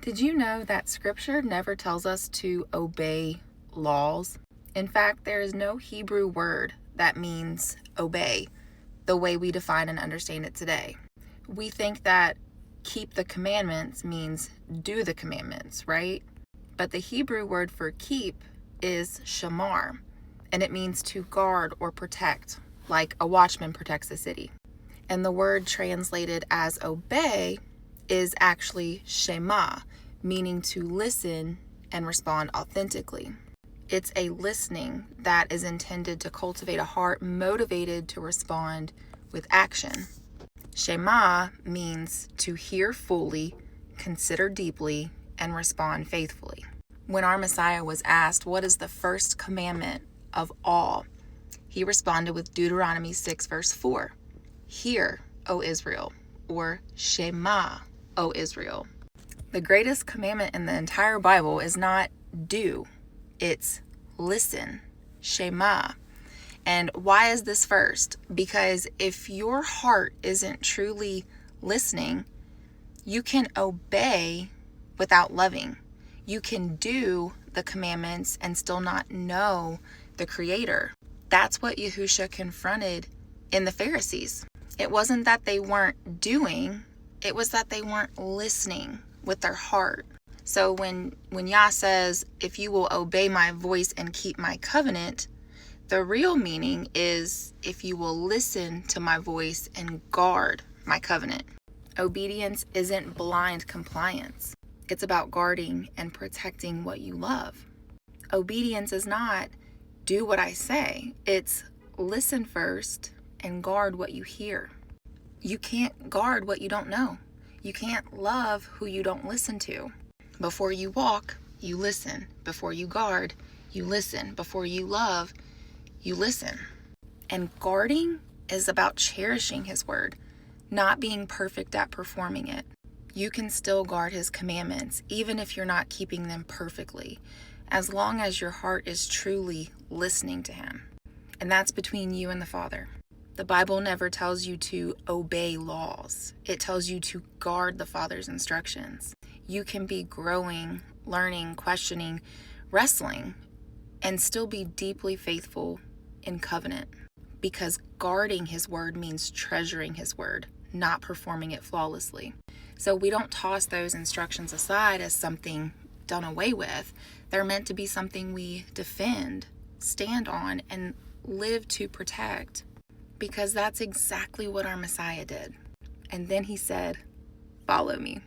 Did you know that scripture never tells us to obey laws? In fact, there is no Hebrew word that means obey the way we define and understand it today. We think that keep the commandments means do the commandments, right? But the Hebrew word for keep is shamar, and it means to guard or protect, like a watchman protects a city. And the word translated as obey is actually shema, meaning to listen and respond authentically. It's a listening that is intended to cultivate a heart motivated to respond with action. Shema means to hear fully, consider deeply, and respond faithfully. When our Messiah was asked, what is the first commandment of all? He responded with Deuteronomy 6, verse 4. Hear, O Israel, or Shema, O Israel. The greatest commandment in the entire Bible is not do, it's listen, Shema. And why is this first? Because if your heart isn't truly listening, you can obey without loving. You can do the commandments and still not know the Creator. That's what Yahusha confronted in the Pharisees. It wasn't that they weren't doing, it was that they weren't listening with their heart. So when Yah says, if you will obey my voice and keep my covenant, the real meaning is if you will listen to my voice and guard my covenant. Obedience isn't blind compliance. It's about guarding and protecting what you love. Obedience is not do what I say. It's listen first and guard what you hear. You can't guard what you don't know. You can't love who you don't listen to. Before you walk, you listen. Before you guard, you listen. Before you love, you listen. And guarding is about cherishing His word, not being perfect at performing it. You can still guard His commandments, even if you're not keeping them perfectly, as long as your heart is truly listening to Him. And that's between you and the Father. The Bible never tells you to obey laws. It tells you to guard the Father's instructions. You can be growing, learning, questioning, wrestling, and still be deeply faithful in covenant, because guarding His word means treasuring His word, not performing it flawlessly. So we don't toss those instructions aside as something done away with. They're meant to be something we defend, stand on, and live to protect, because that's exactly what our Messiah did. And then He said, follow me.